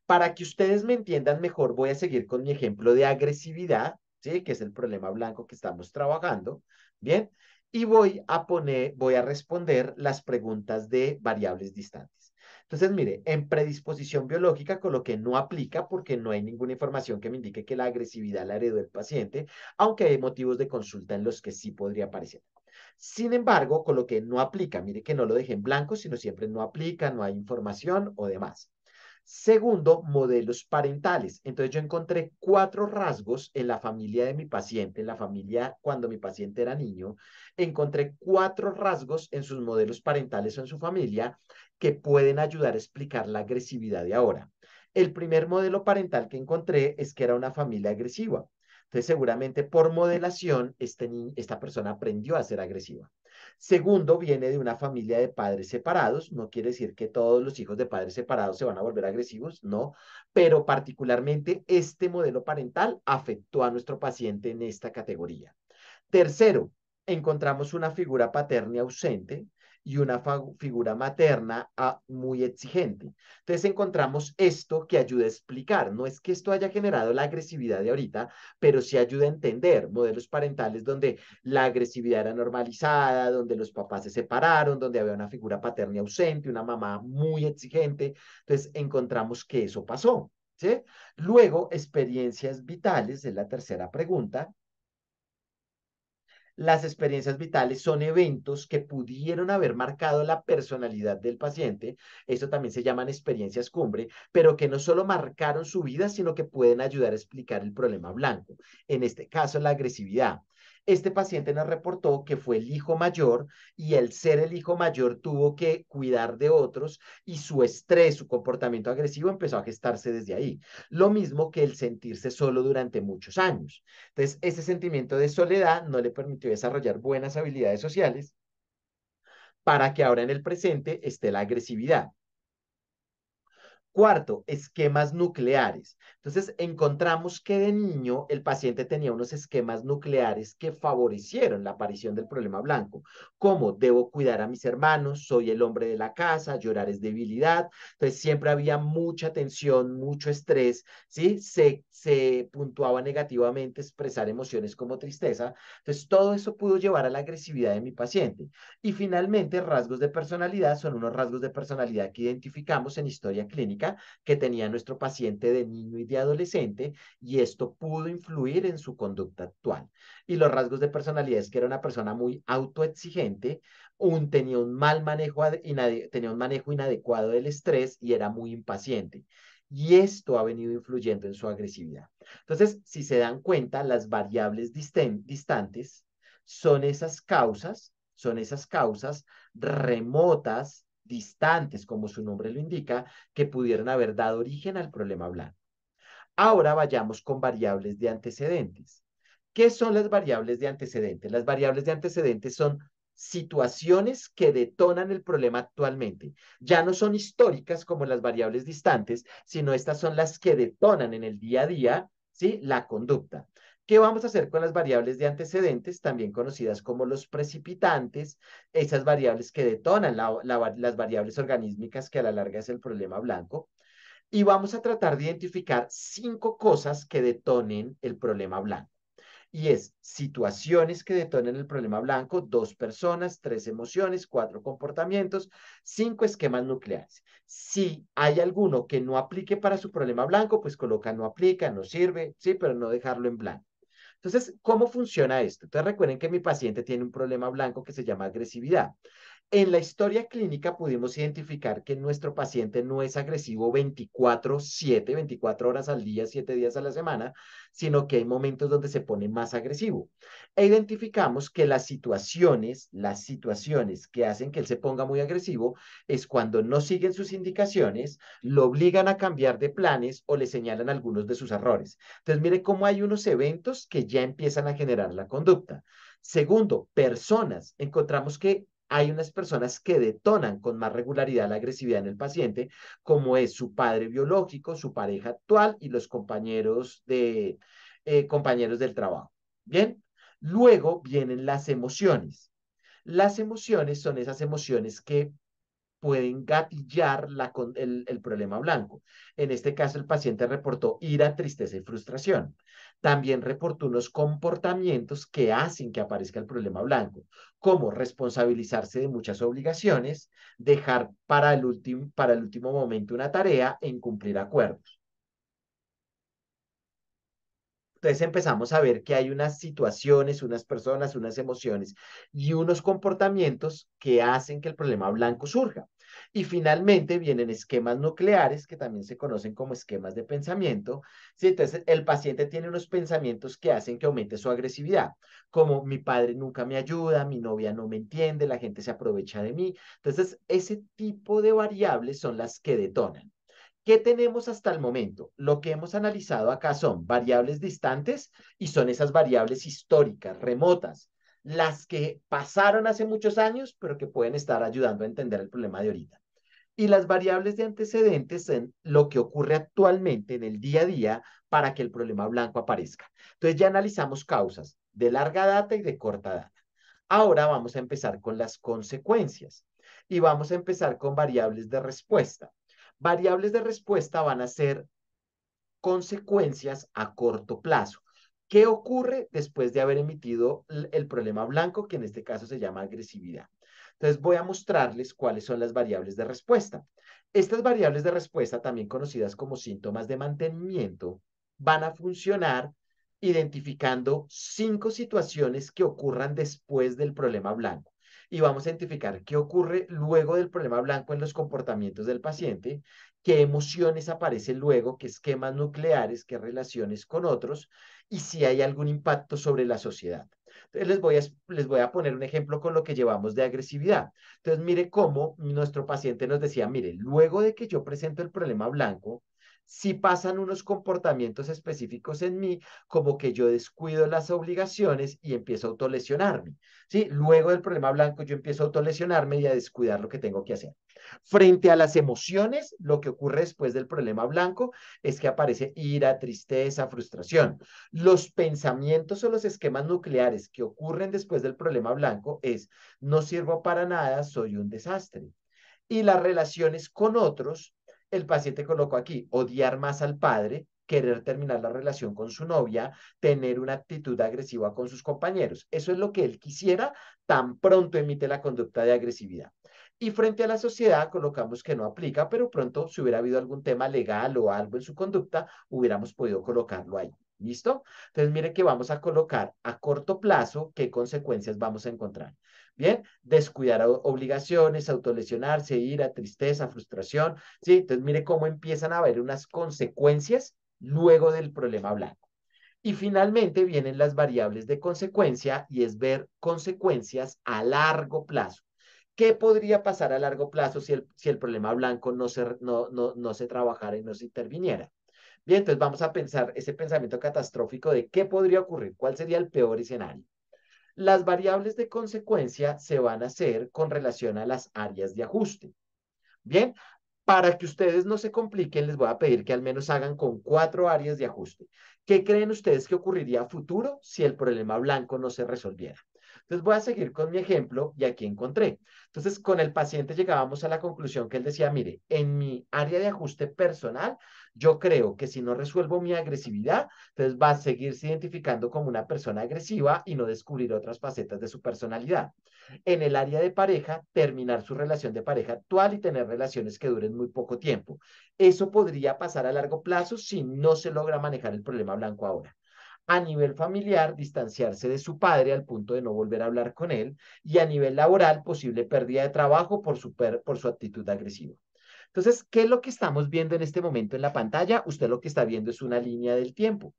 Para que ustedes me entiendan mejor, voy a seguir con mi ejemplo de agresividad, ¿sí? Que es el problema blanco que estamos trabajando, ¿bien? Y voy a responder las preguntas de variables distantes. Entonces, mire, en predisposición biológica coloqué no aplica porque no hay ninguna información que me indique que la agresividad la heredó el paciente, aunque hay motivos de consulta en los que sí podría aparecer. Sin embargo, coloqué no aplica. Mire que no lo dejé en blanco, sino siempre no aplica, no hay información o demás. Segundo, modelos parentales. Entonces yo encontré 4 rasgos en la familia de mi paciente, en la familia cuando mi paciente era niño. Encontré 4 rasgos en sus modelos parentales o en su familia que pueden ayudar a explicar la agresividad de ahora. El primer modelo parental que encontré es que era una familia agresiva. Entonces, seguramente por modelación, esta persona aprendió a ser agresiva. Segundo, viene de una familia de padres separados. No quiere decir que todos los hijos de padres separados se van a volver agresivos, no, pero particularmente este modelo parental afectó a nuestro paciente en esta categoría. Tercero, encontramos una figura paterna ausente y una figura materna muy exigente. Entonces encontramos esto que ayuda a explicar. No es que esto haya generado la agresividad de ahorita, pero sí ayuda a entender modelos parentales donde la agresividad era normalizada, donde los papás se separaron, donde había una figura paterna ausente, una mamá muy exigente. Entonces encontramos que eso pasó. ¿Sí? Luego, experiencias vitales es la tercera pregunta. Las experiencias vitales son eventos que pudieron haber marcado la personalidad del paciente, eso también se llaman experiencias cumbre, pero que no solo marcaron su vida, sino que pueden ayudar a explicar el problema blanco, en este caso la agresividad. Este paciente nos reportó que fue el hijo mayor y el ser el hijo mayor tuvo que cuidar de otros y su estrés, su comportamiento agresivo empezó a gestarse desde ahí. Lo mismo que el sentirse solo durante muchos años. Entonces, ese sentimiento de soledad no le permitió desarrollar buenas habilidades sociales para que ahora en el presente esté la agresividad. Cuarto, esquemas nucleares. Entonces, encontramos que de niño el paciente tenía unos esquemas nucleares que favorecieron la aparición del problema blanco, como debo cuidar a mis hermanos, soy el hombre de la casa, llorar es debilidad. Entonces, siempre había mucha tensión, mucho estrés, ¿sí? Se puntuaba negativamente expresar emociones como tristeza. Entonces, todo eso pudo llevar a la agresividad de mi paciente. Y finalmente, rasgos de personalidad son unos rasgos de personalidad que identificamos en historia clínica que tenía nuestro paciente de niño y de adolescente, y esto pudo influir en su conducta actual. Y los rasgos de personalidad es que era una persona muy autoexigente, tenía un mal manejo, tenía un manejo inadecuado del estrés y era muy impaciente. Y esto ha venido influyendo en su agresividad. Entonces, si se dan cuenta, las variables distantes son esas causas remotas, distantes, como su nombre lo indica, que pudieron haber dado origen al problema blanco. Ahora vayamos con variables de antecedentes. ¿Qué son las variables de antecedentes? Las variables de antecedentes son situaciones que detonan el problema actualmente. Ya no son históricas como las variables distantes, sino estas son las que detonan en el día a día, ¿sí? La conducta. ¿Qué vamos a hacer con las variables de antecedentes, también conocidas como los precipitantes? Esas variables que detonan las variables organísmicas que a la larga es el problema blanco. Y vamos a tratar de identificar 5 cosas que detonen el problema blanco. y es situaciones que detonan el problema blanco, 2 personas, 3 emociones, 4 comportamientos, 5 esquemas nucleares. Si hay alguno que no aplique para su problema blanco, pues coloca no aplica, no sirve, sí, pero no dejarlo en blanco. Entonces, ¿cómo funciona esto? Entonces, recuerden que mi paciente tiene un problema blanco que se llama agresividad. En la historia clínica pudimos identificar que nuestro paciente no es agresivo 24/7, 24 horas al día, 7 días a la semana, sino que hay momentos donde se pone más agresivo. E identificamos que las situaciones que hacen que él se ponga muy agresivo es cuando no siguen sus indicaciones, lo obligan a cambiar de planes o le señalan algunos de sus errores. Entonces, mire cómo hay unos eventos que ya empiezan a generar la conducta. Segundo, personas. Encontramos que hay unas personas que detonan con más regularidad la agresividad en el paciente, como es su padre biológico, su pareja actual y los compañeros del trabajo. Bien, luego vienen las emociones. Las emociones son esas emociones que pueden gatillar el problema blanco. En este caso, el paciente reportó ira, tristeza y frustración. También reportó unos comportamientos que hacen que aparezca el problema blanco, como responsabilizarse de muchas obligaciones, dejar para el último momento una tarea e incumplir acuerdos. Entonces empezamos a ver que hay unas situaciones, unas personas, unas emociones y unos comportamientos que hacen que el problema blanco surja. Y finalmente vienen esquemas nucleares, que también se conocen como esquemas de pensamiento. Sí, entonces el paciente tiene unos pensamientos que hacen que aumente su agresividad, como mi padre nunca me ayuda, mi novia no me entiende, la gente se aprovecha de mí. Entonces, ese tipo de variables son las que detonan. ¿Qué tenemos hasta el momento? Lo que hemos analizado acá son variables distantes y son esas variables históricas, remotas, las que pasaron hace muchos años, pero que pueden estar ayudando a entender el problema de ahorita. Y las variables de antecedentes son lo que ocurre actualmente en el día a día para que el problema blanco aparezca. Entonces ya analizamos causas de larga data y de corta data. Ahora vamos a empezar con las consecuencias y vamos a empezar con variables de respuesta. Variables de respuesta van a ser consecuencias a corto plazo. ¿Qué ocurre después de haber emitido el problema blanco, que en este caso se llama agresividad? Entonces voy a mostrarles cuáles son las variables de respuesta. Estas variables de respuesta, también conocidas como síntomas de mantenimiento, van a funcionar identificando 5 situaciones que ocurran después del problema blanco. Y vamos a identificar qué ocurre luego del problema blanco en los comportamientos del paciente, qué emociones aparecen luego, qué esquemas nucleares, qué relaciones con otros y si hay algún impacto sobre la sociedad. Entonces les voy a poner un ejemplo con lo que llevamos de agresividad. Entonces, mire cómo nuestro paciente nos decía, mire, luego de que yo presento el problema blanco, si pasan unos comportamientos específicos en mí, como que yo descuido las obligaciones y empiezo a autolesionarme. ¿Sí? Luego del problema blanco, yo empiezo a autolesionarme y a descuidar lo que tengo que hacer. Frente a las emociones, lo que ocurre después del problema blanco es que aparece ira, tristeza, frustración. Los pensamientos o los esquemas nucleares que ocurren después del problema blanco es no sirvo para nada, soy un desastre. Y las relaciones con otros, el paciente colocó aquí odiar más al padre, querer terminar la relación con su novia, tener una actitud agresiva con sus compañeros. Eso es lo que él quisiera, tan pronto emite la conducta de agresividad. Y frente a la sociedad colocamos que no aplica, pero pronto si hubiera habido algún tema legal o algo en su conducta, hubiéramos podido colocarlo ahí. ¿Listo? Entonces, mire que vamos a colocar a corto plazo qué consecuencias vamos a encontrar. Bien, descuidar obligaciones, autolesionarse, ira, tristeza, frustración. ¿Sí? Entonces, mire cómo empiezan a haber unas consecuencias luego del problema blanco. Y finalmente vienen las variables de consecuencia y es ver consecuencias a largo plazo. ¿Qué podría pasar a largo plazo si el problema blanco no se trabajara y no se interviniera? Bien, entonces vamos a pensar ese pensamiento catastrófico de qué podría ocurrir, cuál sería el peor escenario. Las variables de consecuencia se van a hacer con relación a las áreas de ajuste. Bien, para que ustedes no se compliquen, les voy a pedir que al menos hagan con 4 áreas de ajuste. ¿Qué creen ustedes que ocurriría a futuro si el problema blanco no se resolviera? Entonces voy a seguir con mi ejemplo y aquí encontré. Entonces con el paciente llegábamos a la conclusión que él decía, mire, en mi área de ajuste personal, yo creo que si no resuelvo mi agresividad, entonces va a seguirse identificando como una persona agresiva y no descubrir otras facetas de su personalidad. En el área de pareja, terminar su relación de pareja actual y tener relaciones que duren muy poco tiempo. Eso podría pasar a largo plazo si no se logra manejar el problema blanco ahora. A nivel familiar, distanciarse de su padre al punto de no volver a hablar con él. Y a nivel laboral, posible pérdida de trabajo por su actitud agresiva. Entonces, ¿qué es lo que estamos viendo en este momento en la pantalla? Usted lo que está viendo es una línea del tiempo.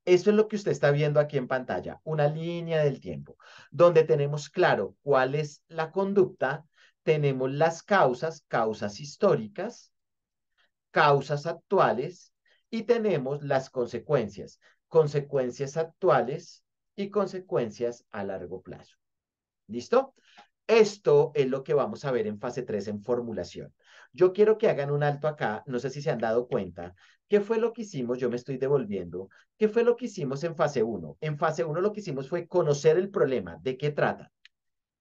Eso es lo que usted está viendo aquí en pantalla, una línea del tiempo, donde tenemos claro cuál es la conducta, tenemos las causas, causas históricas, causas actuales y tenemos las consecuencias, consecuencias actuales y consecuencias a largo plazo. ¿Listo? Esto es lo que vamos a ver en fase 3 en formulación. Yo quiero que hagan un alto acá, no sé si se han dado cuenta, ¿qué fue lo que hicimos? Yo me estoy devolviendo. ¿Qué fue lo que hicimos en fase uno? En fase uno lo que hicimos fue conocer el problema, de qué trata.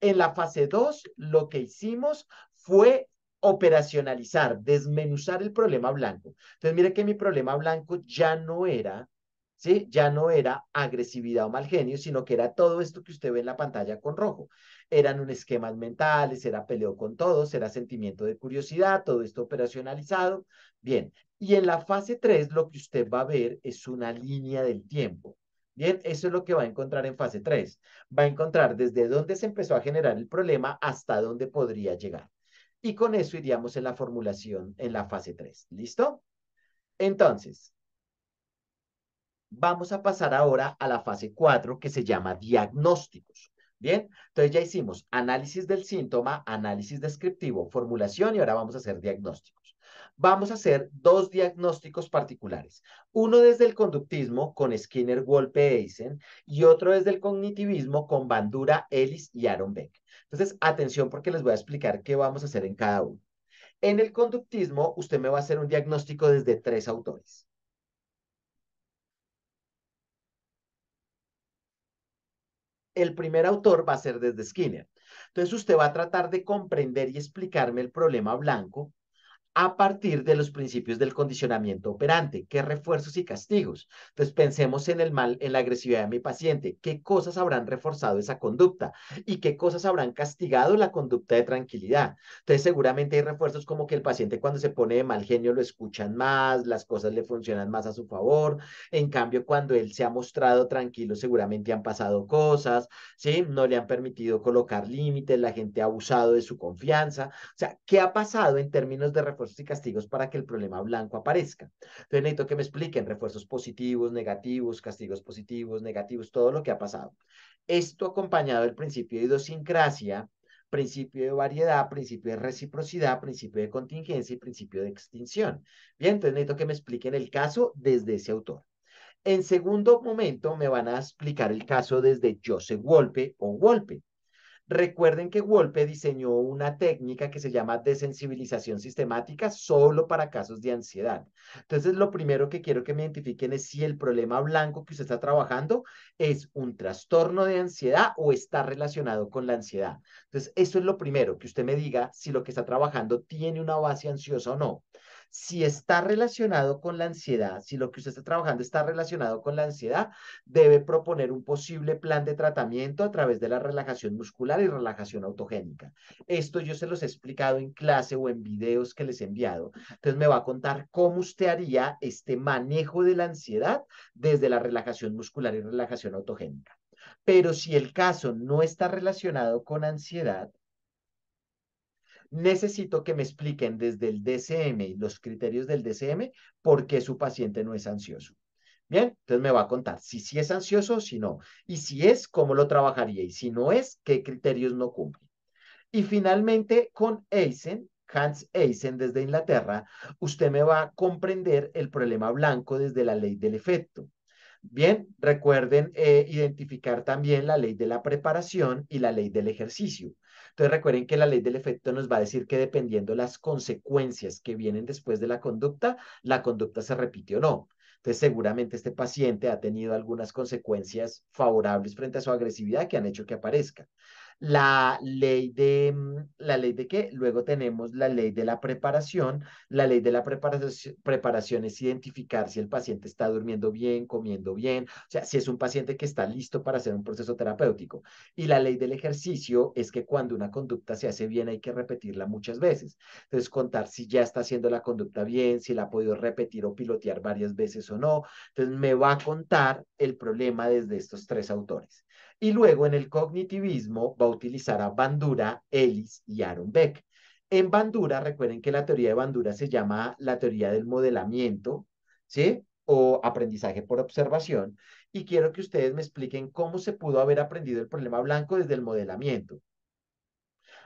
En la fase 2 lo que hicimos fue operacionalizar, desmenuzar el problema blanco. Entonces, mire que mi problema blanco ya no era, ¿sí? Ya no era agresividad o mal genio, sino que era todo esto que usted ve en la pantalla con rojo. Eran un esquemas mentales, era peleo con todos, era sentimiento de curiosidad, todo esto operacionalizado. Bien, y en la fase 3 lo que usted va a ver es una línea del tiempo. Bien, eso es lo que va a encontrar en fase 3. Va a encontrar desde dónde se empezó a generar el problema hasta dónde podría llegar. Y con eso iríamos en la formulación en la fase 3. ¿Listo? Entonces, vamos a pasar ahora a la fase 4 que se llama diagnósticos. Bien, entonces ya hicimos análisis del síntoma, análisis descriptivo, formulación y ahora vamos a hacer diagnósticos. Vamos a hacer dos diagnósticos particulares. Uno desde el conductismo con Skinner, Wolpe, Eisen y otro desde el cognitivismo con Bandura, Ellis y Aaron Beck. Entonces, atención porque les voy a explicar qué vamos a hacer en cada uno. En el conductismo, usted me va a hacer un diagnóstico desde tres autores. El primer autor va a ser desde Skinner. Entonces usted va a tratar de comprender y explicarme el problema blanco a partir de los principios del condicionamiento operante, qué refuerzos y castigos. Entonces pensemos en el mal, en la agresividad de mi paciente, qué cosas habrán reforzado esa conducta y qué cosas habrán castigado la conducta de tranquilidad. Entonces seguramente hay refuerzos como que el paciente cuando se pone de mal genio lo escuchan más, las cosas le funcionan más a su favor. En cambio, cuando él se ha mostrado tranquilo, seguramente han pasado cosas, ¿sí? No le han permitido colocar límites, la gente ha abusado de su confianza. O sea, ¿qué ha pasado en términos de refuerzos y castigos para que el problema blanco aparezca? Entonces necesito que me expliquen refuerzos positivos, negativos, castigos positivos, negativos, todo lo que ha pasado. Esto acompañado del principio de idiosincrasia, principio de variedad, principio de reciprocidad, principio de contingencia y principio de extinción. Bien, entonces necesito que me expliquen el caso desde ese autor. En segundo momento me van a explicar el caso desde Joseph Wolpe o Wolpe. Recuerden que Wolpe diseñó una técnica que se llama desensibilización sistemática solo para casos de ansiedad. Entonces, lo primero que quiero que me identifiquen es si el problema blanco que usted está trabajando es un trastorno de ansiedad o está relacionado con la ansiedad. Entonces, eso es lo primero, que usted me diga si lo que está trabajando tiene una base ansiosa o no. Si está relacionado con la ansiedad, si lo que usted está trabajando está relacionado con la ansiedad, debe proponer un posible plan de tratamiento a través de la relajación muscular y relajación autogénica. Esto yo se los he explicado en clase o en videos que les he enviado. Entonces me va a contar cómo usted haría este manejo de la ansiedad desde la relajación muscular y relajación autogénica. Pero si el caso no está relacionado con ansiedad, necesito que me expliquen desde el DCM y los criterios del DCM por qué su paciente no es ansioso. Bien, entonces me va a contar si sí es ansioso o si no. Y si es, cómo lo trabajaría. Y si no es, qué criterios no cumple. Y finalmente, con Eisen, Hans Eisen desde Inglaterra, usted me va a comprender el problema blanco desde la ley del efecto. Bien, recuerden identificar también la ley de la preparación y la ley del ejercicio. Entonces recuerden que la ley del efecto nos va a decir que dependiendo las consecuencias que vienen después de la conducta se repite o no. Entonces, seguramente este paciente ha tenido algunas consecuencias favorables frente a su agresividad que han hecho que aparezca. ¿La ley de qué? Luego tenemos la ley de la preparación. La ley de la preparación es identificar si el paciente está durmiendo bien, comiendo bien, o sea, si es un paciente que está listo para hacer un proceso terapéutico. Y la ley del ejercicio es que cuando una conducta se hace bien hay que repetirla muchas veces. Entonces, contar si ya está haciendo la conducta bien, si la ha podido repetir o pilotear varias veces o no. Entonces, me va a contar el problema desde estos tres autores. Y luego en el cognitivismo va a utilizar a Bandura, Ellis y Aaron Beck. En Bandura, recuerden que la teoría de Bandura se llama la teoría del modelamiento, ¿sí? O aprendizaje por observación. Y quiero que ustedes me expliquen cómo se pudo haber aprendido el problema blanco desde el modelamiento.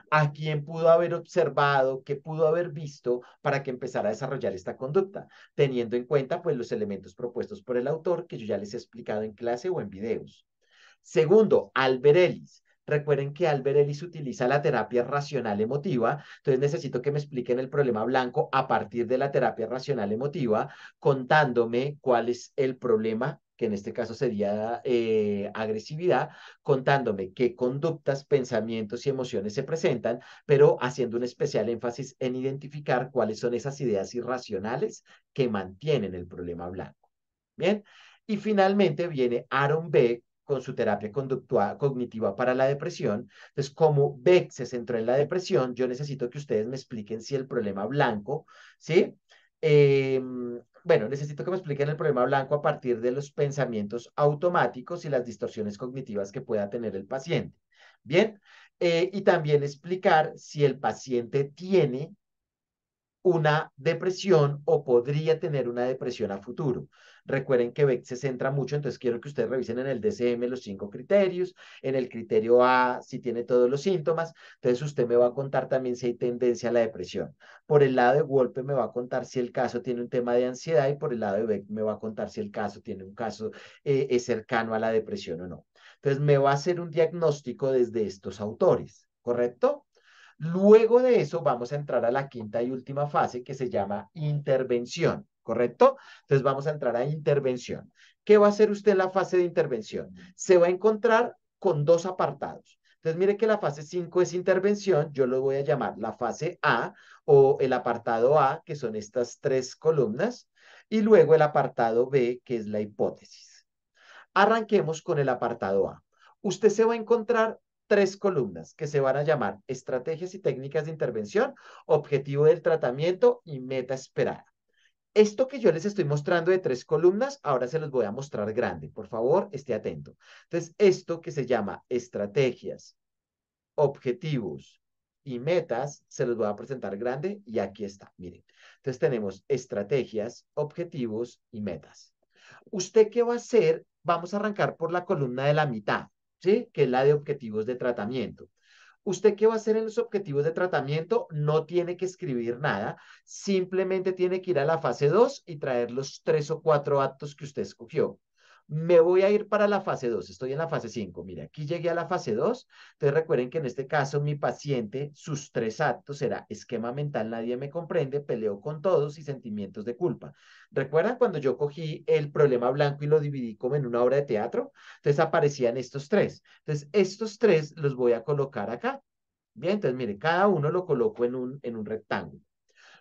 ¿A quién pudo haber observado, qué pudo haber visto para que empezara a desarrollar esta conducta, teniendo en cuenta pues los elementos propuestos por el autor que yo ya les he explicado en clase o en videos? Segundo, Albert Ellis. Recuerden que Albert Ellis utiliza la terapia racional emotiva, entonces necesito que me expliquen el problema blanco a partir de la terapia racional emotiva, contándome cuál es el problema, que en este caso sería agresividad, contándome qué conductas, pensamientos y emociones se presentan, pero haciendo un especial énfasis en identificar cuáles son esas ideas irracionales que mantienen el problema blanco. Bien, y finalmente viene Aaron Beck con su terapia conductual, cognitiva para la depresión. Entonces, como Beck se centró en la depresión, yo necesito que ustedes me expliquen si el problema blanco, ¿sí? Eh, bueno, necesito que me expliquen el problema blanco a partir de los pensamientos automáticos y las distorsiones cognitivas que pueda tener el paciente. Bien, y también explicar si el paciente tiene una depresión o podría tener una depresión a futuro. Recuerden que Beck se centra mucho, entonces quiero que ustedes revisen en el DCM los 5 criterios, en el criterio A si tiene todos los síntomas, entonces usted me va a contar también si hay tendencia a la depresión. Por el lado de Wolpe me va a contar si el caso tiene un tema de ansiedad y por el lado de Beck me va a contar si el caso tiene un caso es cercano a la depresión o no. Entonces me va a hacer un diagnóstico desde estos autores, ¿correcto? Luego de eso vamos a entrar a la quinta y última fase que se llama intervención, ¿correcto? Entonces vamos a entrar a intervención. ¿Qué va a hacer usted en la fase de intervención? Se va a encontrar con dos apartados. Entonces mire que la fase 5 es intervención, yo lo voy a llamar la fase A o el apartado A, que son estas tres columnas, y luego el apartado B, que es la hipótesis. Arranquemos con el apartado A. Usted se va a encontrar tres columnas que se van a llamar estrategias y técnicas de intervención, objetivo del tratamiento y meta esperada. Esto que yo les estoy mostrando de tres columnas, ahora se los voy a mostrar grande. Por favor, esté atento. Entonces, esto que se llama estrategias, objetivos y metas, se los voy a presentar grande y aquí está. Miren. Entonces, tenemos estrategias, objetivos y metas. ¿Usted qué va a hacer? Vamos a arrancar por la columna de la mitad, ¿sí? Que es la de objetivos de tratamiento. ¿Usted qué va a hacer en los objetivos de tratamiento? No tiene que escribir nada, simplemente tiene que ir a la fase 2 y traer los 3 o 4 actos que usted escogió. Me voy a ir para la fase 2. Estoy en la fase 5. Mire, aquí llegué a la fase 2. Entonces recuerden que en este caso mi paciente, sus 3 actos era esquema mental, nadie me comprende, peleo con todos y sentimientos de culpa. ¿Recuerdan cuando yo cogí el problema blanco y lo dividí como en una obra de teatro? Entonces aparecían estos tres. Entonces estos tres los voy a colocar acá. Bien, entonces mire, cada uno lo coloco en un rectángulo.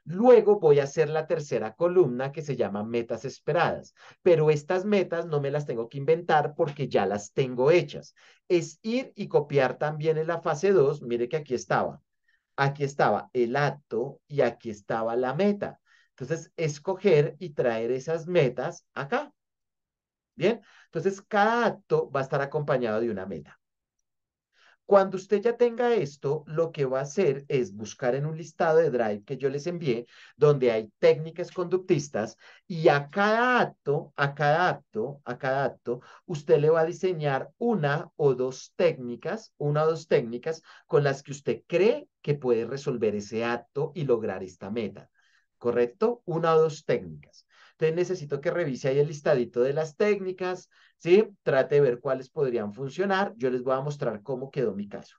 Luego voy a hacer la tercera columna que se llama metas esperadas, pero estas metas no me las tengo que inventar porque ya las tengo hechas. Es ir y copiar también en la fase 2. Mire que aquí estaba el acto y aquí estaba la meta. Entonces, escoger y traer esas metas acá. Bien, entonces cada acto va a estar acompañado de una meta. Cuando usted ya tenga esto, lo que va a hacer es buscar en un listado de Drive que yo les envié, donde hay técnicas conductistas, y a cada acto, a cada acto, a cada acto, usted le va a diseñar una o dos técnicas con las que usted cree que puede resolver ese acto y lograr esta meta. ¿Correcto? Una o dos técnicas. Entonces necesito que revise ahí el listadito de las técnicas, ¿sí? Trate de ver cuáles podrían funcionar. Yo les voy a mostrar cómo quedó mi caso.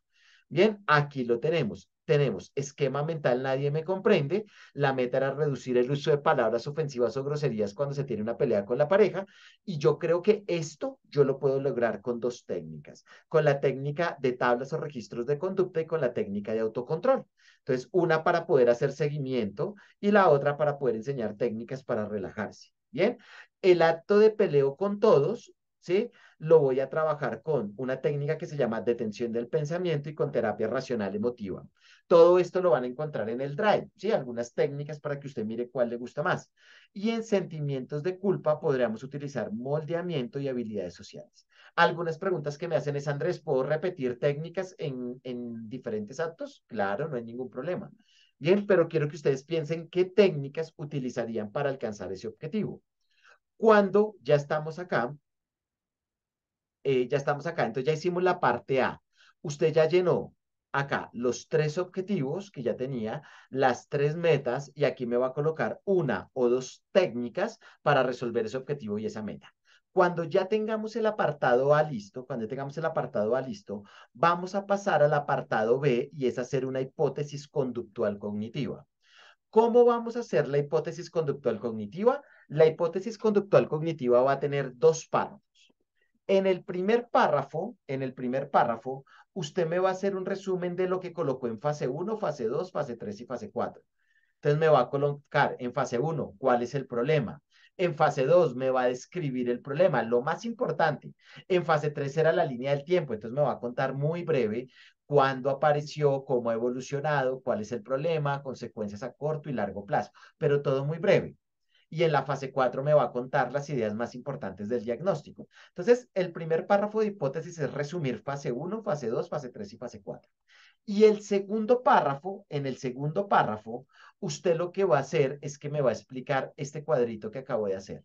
Bien, aquí lo tenemos. tenemos esquema mental, nadie me comprende. La meta era reducir el uso de palabras ofensivas o groserías cuando se tiene una pelea con la pareja. Y yo creo que esto yo lo puedo lograr con dos técnicas, con la técnica de tablas o registros de conducta y con la técnica de autocontrol. Entonces, una para poder hacer seguimiento y la otra para poder enseñar técnicas para relajarse. Bien, el acto de peleo con todos, ¿sí? Lo voy a trabajar con una técnica que se llama detención del pensamiento y con terapia racional emotiva. Todo esto lo van a encontrar en el Drive, ¿sí? Algunas técnicas para que usted mire cuál le gusta más. Y en sentimientos de culpa podríamos utilizar moldeamiento y habilidades sociales. Algunas preguntas que me hacen es, Andrés, ¿puedo repetir técnicas en diferentes actos? Claro, no hay ningún problema. Bien, pero quiero que ustedes piensen qué técnicas utilizarían para alcanzar ese objetivo. Cuando ya estamos acá, entonces ya hicimos la parte A. Usted ya llenó acá los tres objetivos que ya tenía, las tres metas, y aquí me va a colocar una o dos técnicas para resolver ese objetivo y esa meta. Cuando ya tengamos el apartado A listo, cuando tengamos el apartado A listo, vamos a pasar al apartado B y es hacer una hipótesis conductual cognitiva. ¿Cómo vamos a hacer la hipótesis conductual cognitiva? La hipótesis conductual cognitiva va a tener dos párrafos. En el primer párrafo, usted me va a hacer un resumen de lo que colocó en fase uno, fase 2, fase 3 y fase 4. Entonces me va a colocar en fase uno cuál es el problema. En fase 2 me va a describir el problema, lo más importante. En fase 3 era la línea del tiempo, entonces me va a contar muy breve cuándo apareció, cómo ha evolucionado, cuál es el problema, consecuencias a corto y largo plazo, pero todo muy breve. Y en la fase 4 me va a contar las ideas más importantes del diagnóstico. Entonces, el primer párrafo de hipótesis es resumir fase uno, fase 2, fase 3 y fase 4. Y el segundo párrafo, en el segundo párrafo, usted lo que va a hacer es que me va a explicar este cuadrito que acabo de hacer.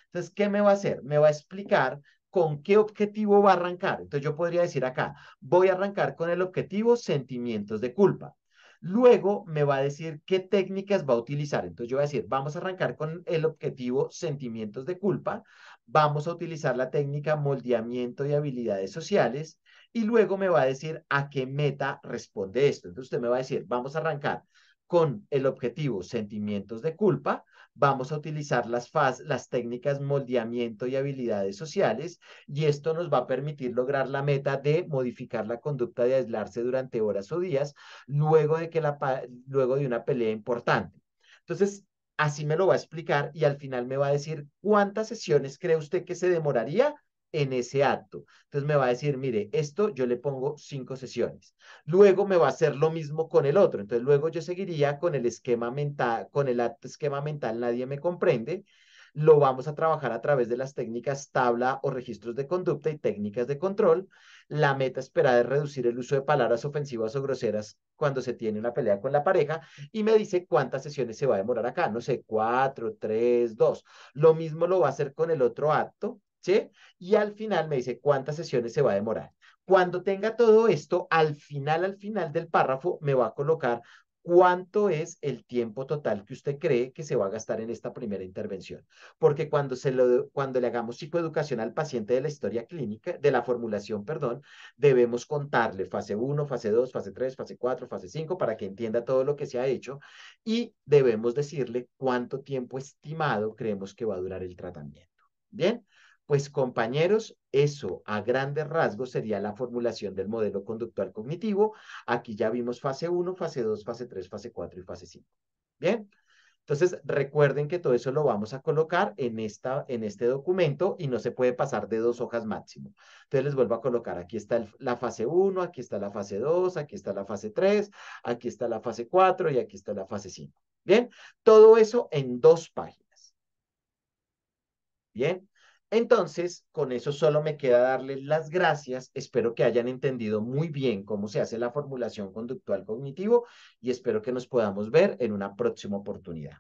Entonces, ¿qué me va a hacer? Me va a explicar con qué objetivo va a arrancar. Entonces, yo podría decir acá, voy a arrancar con el objetivo sentimientos de culpa. Luego me va a decir qué técnicas va a utilizar. Entonces, yo voy a decir, vamos a arrancar con el objetivo sentimientos de culpa. Vamos a utilizar la técnica moldeamiento y habilidades sociales. Y luego me va a decir a qué meta responde esto. Entonces, usted me va a decir, vamos a arrancar con el objetivo sentimientos de culpa, vamos a utilizar las técnicas moldeamiento y habilidades sociales y esto nos va a permitir lograr la meta de modificar la conducta de aislarse durante horas o días luego de una pelea importante. Entonces, así me lo va a explicar y al final me va a decir cuántas sesiones cree usted que se demoraría en ese acto. Entonces me va a decir, mire, esto yo le pongo 5 sesiones. Luego me va a hacer lo mismo con el otro. Entonces luego yo seguiría con el esquema mental, con el acto esquema mental, nadie me comprende. Lo vamos a trabajar a través de las técnicas tabla o registros de conducta y técnicas de control. La meta esperada es reducir el uso de palabras ofensivas o groseras cuando se tiene una pelea con la pareja y me dice cuántas sesiones se va a demorar acá. No sé, 4, 3, 2. Lo mismo lo va a hacer con el otro acto, ¿sí? Y al final me dice cuántas sesiones se va a demorar. Cuando tenga todo esto, al final del párrafo, me va a colocar cuánto es el tiempo total que usted cree que se va a gastar en esta primera intervención. Porque cuando le hagamos psicoeducación al paciente de la historia clínica, de la formulación, perdón, debemos contarle fase uno, fase 2, fase 3, fase 4, fase 5 para que entienda todo lo que se ha hecho y debemos decirle cuánto tiempo estimado creemos que va a durar el tratamiento. Bien, pues compañeros, eso a grandes rasgos sería la formulación del modelo conductual cognitivo. Aquí ya vimos fase uno, fase 2, fase 3, fase 4 y fase 5. Bien, entonces recuerden que todo eso lo vamos a colocar en este documento y no se puede pasar de 2 hojas máximo. Entonces les vuelvo a colocar, aquí está la fase uno, aquí está la fase 2, aquí está la fase 3, aquí está la fase 4 y aquí está la fase 5. Bien, todo eso en 2 páginas. Bien, entonces con eso solo me queda darles las gracias. Espero que hayan entendido muy bien cómo se hace la formulación conductual cognitivo y espero que nos podamos ver en una próxima oportunidad.